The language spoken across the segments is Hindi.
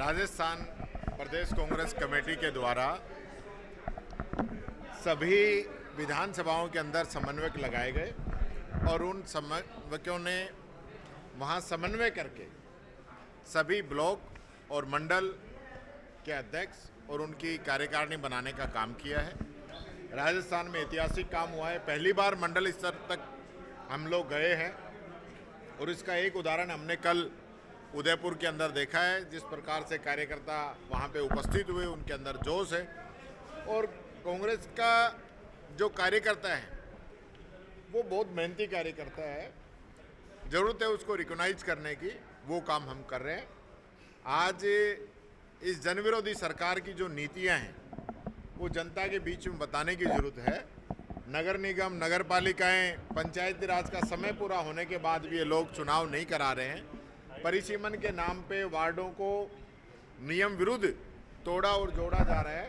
राजस्थान प्रदेश कांग्रेस कमेटी के द्वारा सभी विधानसभाओं के अंदर समन्वयक लगाए गए और उन समन्वयकों ने वहां समन्वय करके सभी ब्लॉक और मंडल के अध्यक्ष और उनकी कार्यकारिणी बनाने का काम किया है। राजस्थान में ऐतिहासिक काम हुआ है, पहली बार मंडल स्तर तक हम लोग गए हैं और इसका एक उदाहरण हमने कल उदयपुर के अंदर देखा है। जिस प्रकार से कार्यकर्ता वहाँ पे उपस्थित हुए, उनके अंदर जोश है और कांग्रेस का जो कार्यकर्ता है वो बहुत मेहनती कार्यकर्ता है। ज़रूरत है उसको रिकॉग्नाइज करने की, वो काम हम कर रहे हैं। आज इस जनविरोधी सरकार की जो नीतियां हैं वो जनता के बीच में बताने की ज़रूरत है। नगर निगम, नगर पालिकाएँ, पंचायती राज का समय पूरा होने के बाद भी ये लोग चुनाव नहीं करा रहे हैं। परिसीमन के नाम पे वार्डों को नियम विरुद्ध तोड़ा और जोड़ा जा रहा है।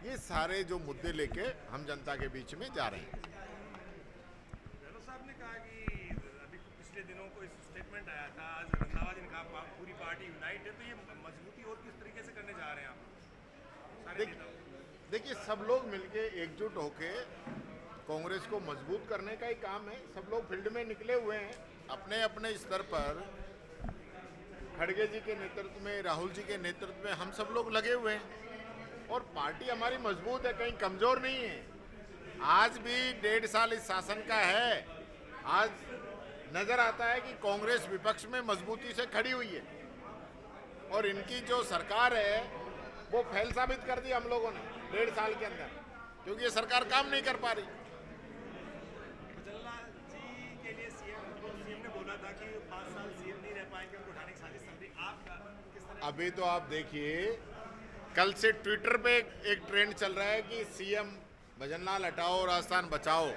ये सारे जो मुद्दे लेके हम जनता के बीच में जा रहे हैं। गहलोत साहब ने कहा कि अभी पिछले दिनों को इस स्टेटमेंट आया था, आज रंधावा जी ने कहा पूरी पार्टी यूनाइट है, तो ये मजबूती और किस तरीके से करने जा रहे हैं आप सारे नेताओं? देखिए, सब लोग मिलके एकजुट होके कांग्रेस को मजबूत करने का ही काम है। सब लोग फील्ड में निकले हुए हैं अपने अपने स्तर पर। खड़गे जी के नेतृत्व में, राहुल जी के नेतृत्व में हम सब लोग लगे हुए हैं और पार्टी हमारी मजबूत है, कहीं कमजोर नहीं है। आज भी 1.5 साल इस शासन का है। आज नजर आता है कि कांग्रेस विपक्ष में मजबूती से खड़ी हुई है और इनकी जो सरकार है वो फेल साबित कर दी हम लोगों ने 1.5 साल के अंदर, क्योंकि ये सरकार काम नहीं कर पा रही। जी के लिए सीएम ने बोला था कि 5 साल सीएम नहीं रह पाएंगे, उनको उठाने की साजिश चल रही। आप किस तरह? अभी तो आप देखिए, कल से ट्विटर पे एक ट्रेंड चल रहा है कि सीएम भजनलाल हटाओ राजस्थान बचाओ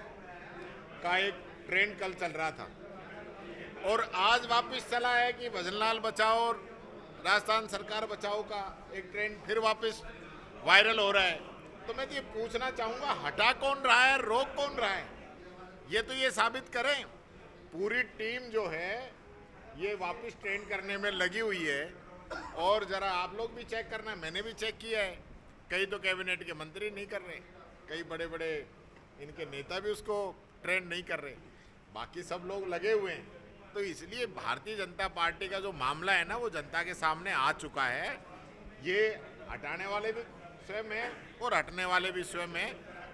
का एक ट्रेंड कल चल रहा था और आज वापस चला है कि भजनलाल बचाओ और राजस्थान सरकार बचाओ का एक ट्रेंड फिर वापस वायरल हो रहा है। तो मैं ये पूछना चाहूँगा, हटा कौन रहा है, रोक कौन रहा है? ये तो ये साबित करें। पूरी टीम जो है ये वापस ट्रेंड करने में लगी हुई है और ज़रा आप लोग भी चेक करना, मैंने भी चेक किया है। कई तो कैबिनेट के मंत्री नहीं कर रहे, कई बड़े बड़े इनके नेता भी उसको ट्रेंड नहीं कर रहे, बाकी सब लोग लगे हुए हैं। तो इसलिए भारतीय जनता पार्टी का जो मामला है ना वो जनता के सामने आ चुका है। ये हटाने वाले भी स्वयं हैं और हटने वाले भी स्वयं हैं।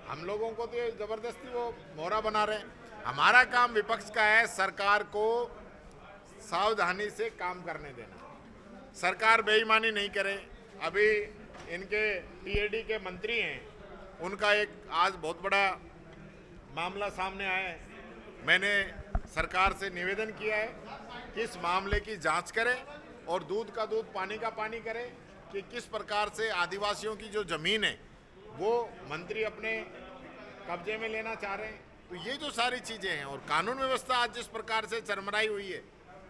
हम लोगों को तो ये ज़बरदस्ती वो मोहरा बना रहे हैं। हमारा काम विपक्ष का है सरकार को सावधानी से काम करने देना, सरकार बेईमानी नहीं करे। अभी इनके टीएडी के मंत्री हैं, उनका एक आज बहुत बड़ा मामला सामने आया है। मैंने सरकार से निवेदन किया है कि इस मामले की जांच करें और दूध का दूध पानी का पानी करें कि किस प्रकार से आदिवासियों की जो ज़मीन है वो मंत्री अपने कब्जे में लेना चाह रहे हैं। तो ये जो सारी चीज़ें हैं और कानून व्यवस्था आज जिस प्रकार से चरमराई हुई है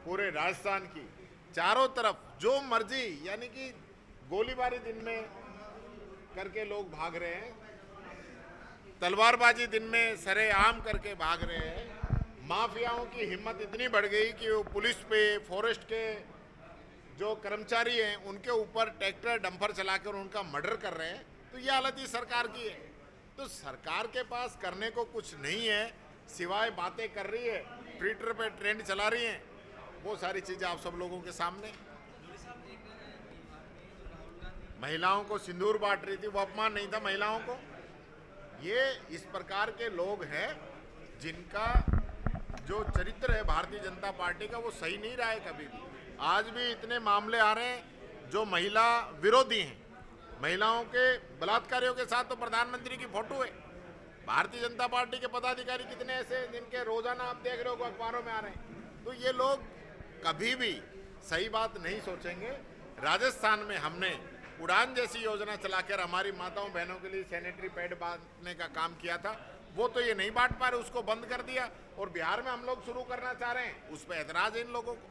पूरे राजस्थान की, चारों तरफ जो मर्जी, यानी कि गोलीबारी दिन में करके लोग भाग रहे हैं, तलवारबाजी दिन में सरेआम करके भाग रहे हैं। माफियाओं की हिम्मत इतनी बढ़ गई कि वो पुलिस पे, फॉरेस्ट के जो कर्मचारी हैं उनके ऊपर ट्रैक्टर डंपर चलाकर उनका मर्डर कर रहे हैं। तो ये हालत ही सरकार की है। तो सरकार के पास करने को कुछ नहीं है सिवाय बातें कर रही है, ट्विटर पे ट्रेंड चला रही हैं। वो सारी चीज़ें आप सब लोगों के सामने। महिलाओं को सिंदूर बांट रही थी, वो अपमान नहीं था महिलाओं को? ये इस प्रकार के लोग हैं जिनका जो चरित्र है भारतीय जनता पार्टी का वो सही नहीं रहा है कभी भी। आज भी इतने मामले आ रहे हैं जो महिला विरोधी हैं। महिलाओं के बलात्कारियों के साथ तो प्रधानमंत्री की फोटो है। भारतीय जनता पार्टी के पदाधिकारी कितने ऐसे जिनके रोजाना आप देख रहे हो अखबारों में आ रहे हैं। तो ये लोग कभी भी सही बात नहीं सोचेंगे। राजस्थान में हमने उड़ान जैसी योजना चलाकर हमारी माताओं बहनों के लिए सैनिटरी पैड बांटने का काम किया था, वो तो ये नहीं बांट पा रहे, उसको बंद कर दिया। और बिहार में हम लोग शुरू करना चाह रहे हैं, उस पर ऐतराज है इन लोगों को।